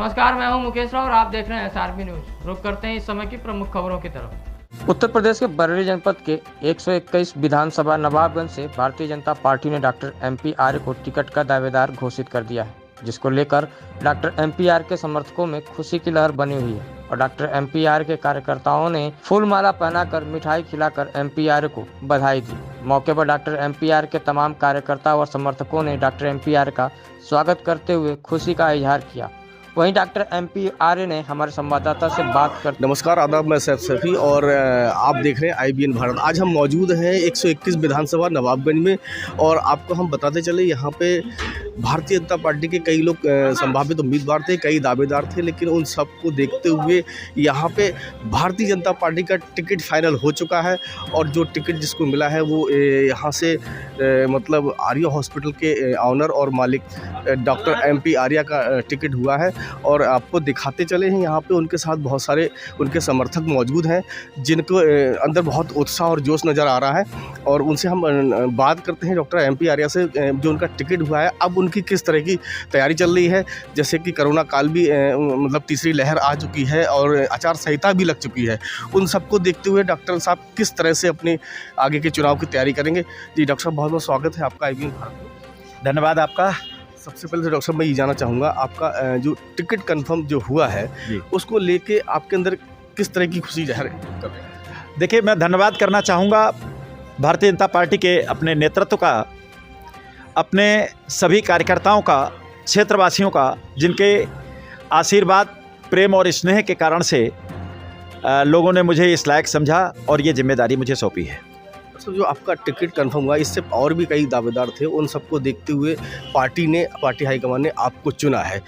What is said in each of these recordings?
नमस्कार, मैं हूं मुकेश राव और आप देख रहे हैं SRB न्यूज। रुक करते हैं इस समय की प्रमुख खबरों की तरफ। उत्तर प्रदेश के बरेली जनपद के 121 विधानसभा नवाबगंज से भारतीय जनता पार्टी ने डॉक्टर MP आर्य को टिकट का दावेदार घोषित कर दिया है, जिसको लेकर डॉक्टर MP आर्य के समर्थकों में खुशी की लहर बनी हुई है और डॉक्टर MP आर्य के कार्यकर्ताओं ने फूल माला पहनाकर मिठाई खिलाकर MP आर्य को बधाई दी। मौके पर डॉक्टर MP आर्य के तमाम कार्यकर्ता और समर्थकों ने डॉक्टर MP आर्य का स्वागत करते हुए खुशी का इजहार किया। वहीं डॉक्टर MP आर्य ने हमारे संवाददाता से बात कर। नमस्कार, आदाब, मैं सैफ सैफी और आप देख रहे हैं IBN भारत। आज हम मौजूद हैं 121 विधानसभा नवाबगंज में और आपको हम बताते चले यहाँ पे भारतीय जनता पार्टी के कई लोग संभावित उम्मीदवार थे, कई दावेदार थे, लेकिन उन सबको देखते हुए यहाँ पे भारतीय जनता पार्टी का टिकट फाइनल हो चुका है और जो टिकट जिसको मिला है वो यहाँ से मतलब आर्य हॉस्पिटल के ऑनर और मालिक डॉक्टर MP आर्य का टिकट हुआ है। और आपको दिखाते चले हैं यहाँ पे उनके साथ बहुत सारे उनके समर्थक मौजूद हैं जिनको अंदर बहुत उत्साह और जोश नज़र आ रहा है और उनसे हम बात करते हैं डॉक्टर MP आर्य से, जो उनका टिकट हुआ है अब उनकी किस तरह की तैयारी चल रही है। जैसे कि कोरोना काल भी मतलब तीसरी लहर आ चुकी है और आचार संहिता भी लग चुकी है, उन सबको देखते हुए डॉक्टर साहब किस तरह से अपने आगे के चुनाव की तैयारी करेंगे। जी डॉक्टर साहब, बहुत बहुत स्वागत है आपका IBN भारत में। धन्यवाद आपका। सबसे पहले तो डॉक्टर साहब मैं ये जानना चाहूँगा आपका जो टिकट कंफर्म जो हुआ है उसको लेके आपके अंदर किस तरह की खुशी जाहिर कर रहे हैं? देखिए, मैं धन्यवाद करना चाहूँगा भारतीय जनता पार्टी के अपने नेतृत्व का, अपने सभी कार्यकर्ताओं का, क्षेत्रवासियों का, जिनके आशीर्वाद, प्रेम और स्नेह के कारण से लोगों ने मुझे इस लायक समझा और ये जिम्मेदारी मुझे सौंपी है। तो जो आपका टिकट कंफर्म हुआ, इससे और भी कई दावेदार थे, उन सबको देखते हुए पार्टी हाईकमान ने आपको चुना है।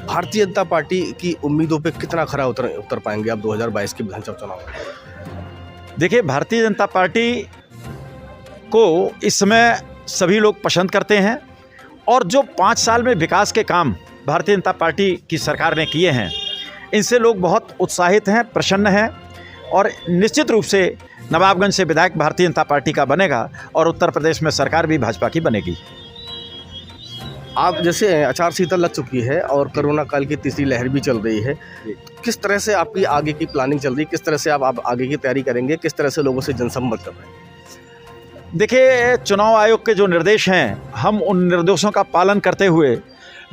भारतीय जनता पार्टी की उम्मीदों पे कितना खरा उतर पाएंगे आप 2022 के विधानसभा चुनाव में? देखिए, भारतीय जनता पार्टी को इस समय सभी लोग पसंद करते हैं और जो 5 साल में विकास के काम भारतीय जनता पार्टी की सरकार ने किए हैं, इनसे लोग बहुत उत्साहित हैं, प्रसन्न हैं और निश्चित रूप से नवाबगंज से विधायक भारतीय जनता पार्टी का बनेगा और उत्तर प्रदेश में सरकार भी भाजपा की बनेगी। आप जैसे आचार संहिता लग चुकी है और कोरोना काल की तीसरी लहर भी चल रही है, किस तरह से आपकी आगे की प्लानिंग चल रही है, किस तरह से आप आगे की तैयारी करेंगे, किस तरह से लोगों से जनसंपर्क कर रहे हैं? देखिए, चुनाव आयोग के जो निर्देश हैं, हम उन निर्देशों का पालन करते हुए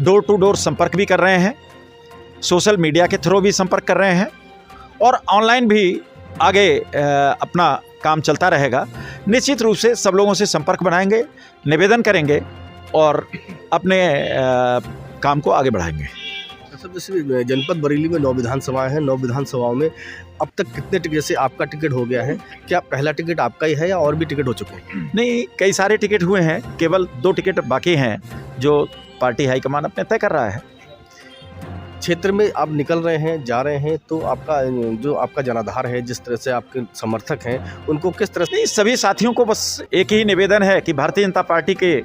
डोर टू डोर संपर्क भी कर रहे हैं, सोशल मीडिया के थ्रू भी संपर्क कर रहे हैं और ऑनलाइन भी आगे अपना काम चलता रहेगा। निश्चित रूप से सब लोगों से संपर्क बनाएंगे, निवेदन करेंगे और अपने काम को आगे बढ़ाएंगे। सब जैसे जनपद बरेली में 9 विधानसभाएं हैं, 9 विधानसभाओं में अब तक कितने टिकट से आपका टिकट हो गया है? क्या पहला टिकट आपका ही है या और भी टिकट हो चुके हैं? नहीं, कई सारे टिकट हुए हैं, केवल 2 टिकट बाकी हैं जो पार्टी हाईकमान अपने तय कर रहा है। क्षेत्र में आप निकल रहे हैं, जा रहे हैं, तो आपका जनाधार है, जिस तरह से आपके समर्थक हैं, उनको किस तरह से? सभी साथियों को बस एक ही निवेदन है कि भारतीय जनता पार्टी के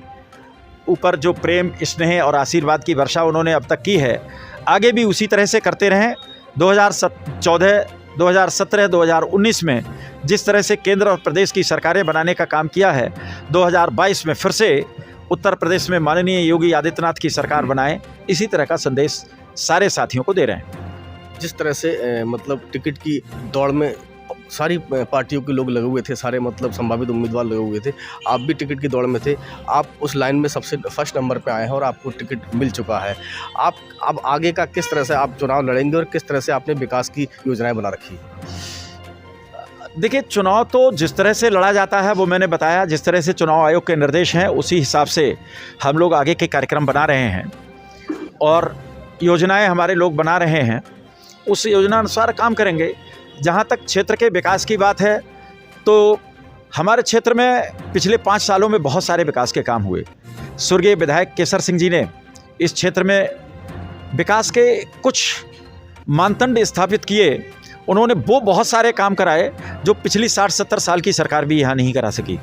ऊपर जो प्रेम, स्नेह और आशीर्वाद की वर्षा उन्होंने अब तक की है, आगे भी उसी तरह से करते रहें। 2014, 2017, 2019 में जिस तरह से केंद्र और प्रदेश की सरकारें बनाने का काम किया है, 2022 में फिर से उत्तर प्रदेश में माननीय योगी आदित्यनाथ की सरकार बनाए, इसी तरह का संदेश सारे साथियों को दे रहे हैं। जिस तरह से मतलब टिकट की दौड़ में सारी पार्टियों के लोग लगे हुए थे, सारे मतलब संभावित उम्मीदवार लगे हुए थे, आप भी टिकट की दौड़ में थे, आप उस लाइन में सबसे फर्स्ट नंबर पे आए हैं और आपको टिकट मिल चुका है। आप अब आगे का किस तरह से आप चुनाव लड़ेंगे और किस तरह से आपने विकास की योजनाएं बना रखी है? देखिए, चुनाव तो जिस तरह से लड़ा जाता है वो मैंने बताया, जिस तरह से चुनाव आयोग के निर्देश हैं उसी हिसाब से हम लोग आगे के कार्यक्रम बना रहे हैं और योजनाएं हमारे लोग बना रहे हैं, उस योजना अनुसार काम करेंगे। जहां तक क्षेत्र के विकास की बात है तो हमारे क्षेत्र में पिछले 5 सालों में बहुत सारे विकास के काम हुए। स्वर्गीय विधायक केसर सिंह जी ने इस क्षेत्र में विकास के कुछ मानदंड स्थापित किए। उन्होंने वो बहुत सारे काम कराए जो पिछली 60-70 साल की सरकार भी यहाँ नहीं करा सकी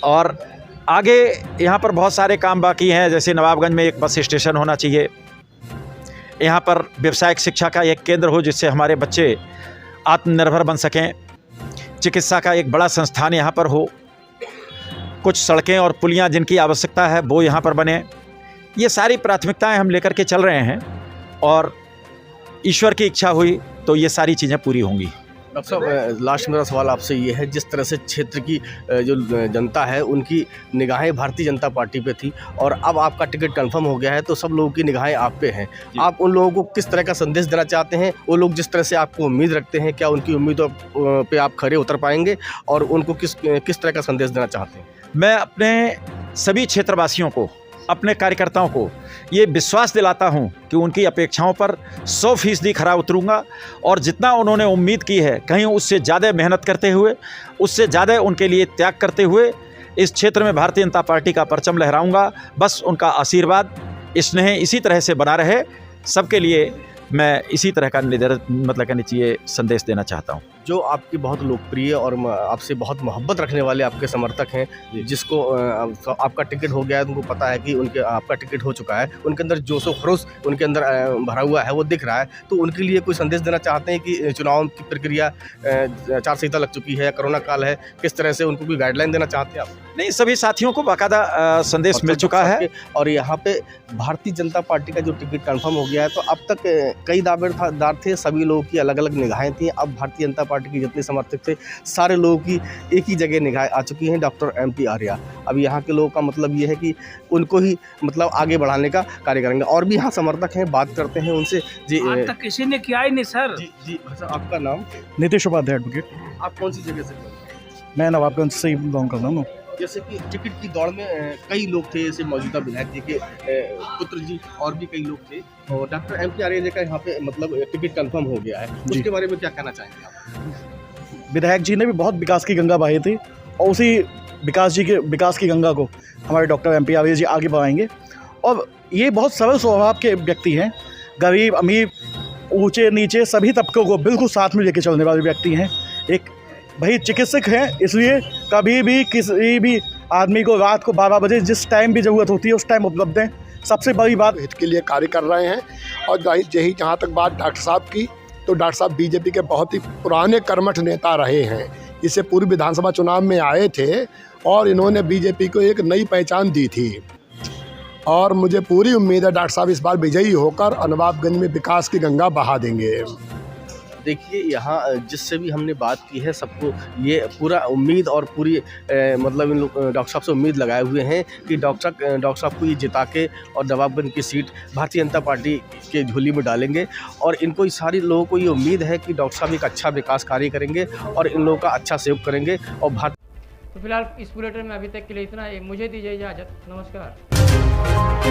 और आगे यहाँ पर बहुत सारे काम बाकी हैं। जैसे नवाबगंज में एक बस स्टेशन होना चाहिए, यहाँ पर व्यावसायिक शिक्षा का एक केंद्र हो जिससे हमारे बच्चे आत्मनिर्भर बन सकें, चिकित्सा का एक बड़ा संस्थान यहाँ पर हो, कुछ सड़कें और पुलियाँ जिनकी आवश्यकता है वो यहाँ पर बने, ये सारी प्राथमिकताएं हम लेकर के चल रहे हैं और ईश्वर की इच्छा हुई तो ये सारी चीज़ें पूरी होंगी। डॉक्टर साहब, लास्ट मेरा सवाल आपसे ये है, जिस तरह से क्षेत्र की जो जनता है उनकी निगाहें भारतीय जनता पार्टी पे थी और अब आपका टिकट कंफर्म हो गया है तो सब लोगों की निगाहें आप पे हैं, आप उन लोगों को किस तरह का संदेश देना चाहते हैं? वो लोग जिस तरह से आपको उम्मीद रखते हैं, क्या उनकी उम्मीदों पे आप खरे उतर पाएंगे और उनको किस तरह का संदेश देना चाहते हैं? मैं अपने सभी क्षेत्रवासियों को, अपने कार्यकर्ताओं को ये विश्वास दिलाता हूं कि उनकी अपेक्षाओं पर 100% खरा उतरूंगा और जितना उन्होंने उम्मीद की है कहीं उससे ज़्यादा मेहनत करते हुए, उससे ज़्यादा उनके लिए त्याग करते हुए इस क्षेत्र में भारतीय जनता पार्टी का परचम लहराऊंगा। बस उनका आशीर्वाद, स्नेह इसी तरह से बना रहे। सबके लिए मैं इसी तरह का मतलब कहना चाहिए संदेश देना चाहता हूँ। जो आपकी बहुत लोकप्रिय और आपसे बहुत मोहब्बत रखने वाले आपके समर्थक हैं, जिसको आपका टिकट हो गया है, उनको पता है कि उनके आपका टिकट हो चुका है, उनके अंदर जोश व खरोश उनके अंदर भरा हुआ है, वो दिख रहा है, तो उनके लिए कोई संदेश देना चाहते हैं कि चुनाव की प्रक्रिया आचार संहिता लग चुकी है, कोरोना काल है, किस तरह से उनको कोई गाइडलाइन देना चाहते हैं आप? नहीं, सभी साथियों को बाकायदा संदेश मिल चुका है और यहाँ पे भारतीय जनता पार्टी का जो टिकट कंफर्म हो गया है, तो अब तक कई दावेदार थे, सभी लोगों की अलग अलग निगाहें थी। अब भारतीय जनता पार्टी के जितने समर्थक थे सारे लोगों की एक ही जगह निगाहें आ चुकी हैं, डॉक्टर MP आर्या। अब यहाँ के लोगों का मतलब ये है कि उनको ही मतलब आगे बढ़ाने का कार्य करेंगे। और भी यहाँ समर्थक हैं, बात करते हैं उनसे। जी, आज तक किसी ने किया ही नहीं सर। जी सर, आपका नाम? नीतीश उपाध्याय एडवोकेट। आप कौन सी जगह से? मैं नवाबगंज से ही बिलोंग करता हूँ। जैसे कि टिकट की दौड़ में कई लोग थे, जैसे मौजूदा विधायक जी के पुत्र जी और भी कई लोग थे, और डॉक्टर MP आर्या जी का यहाँ पे मतलब टिकट कंफर्म हो गया है, उसके बारे में क्या कहना चाहेंगे आप? विधायक जी ने भी बहुत विकास की गंगा बहाई थी और उसी विकास की गंगा को हमारे डॉक्टर MP आर्या जी आगे बढ़ाएंगे। और ये बहुत सरल स्वभाव के व्यक्ति हैं, गरीब अमीर ऊंचे नीचे सभी तबकों को बिल्कुल साथ में लेके चलने वाले व्यक्ति हैं। एक भाई चिकित्सक हैं, इसलिए कभी भी किसी भी आदमी को रात को 12 बजे जिस टाइम भी ज़रूरत होती है उस टाइम उपलब्ध हैं। सबसे बड़ी बात, हित के लिए कार्य कर रहे हैं। और यही जहाँ तक बात डॉक्टर साहब की, तो डॉक्टर साहब BJP के बहुत ही पुराने कर्मठ नेता रहे हैं। इससे पूर्व विधानसभा चुनाव में आए थे और इन्होंने BJP को एक नई पहचान दी थी और मुझे पूरी उम्मीद है डॉक्टर साहब इस बार विजयी होकर नवाबगंज में विकास की गंगा बहा देंगे। देखिए, यहाँ जिससे भी हमने बात की है सबको ये पूरा उम्मीद और पूरी मतलब इन लोग डॉक्टर साहब से उम्मीद लगाए हुए हैं कि डॉक्टर साहब को ये जिता के और नवाबगंज की सीट भारतीय जनता पार्टी के झोली में डालेंगे। और इनको सारे लोगों को ये उम्मीद है कि डॉक्टर साहब एक अच्छा विकास कार्य करेंगे और इन लोगों का अच्छा सहयोग करेंगे। और तो फिलहाल इस बुलेटिन में अभी तक के लिए इतना ही। मुझे दीजिए इजाज़त। नमस्कार।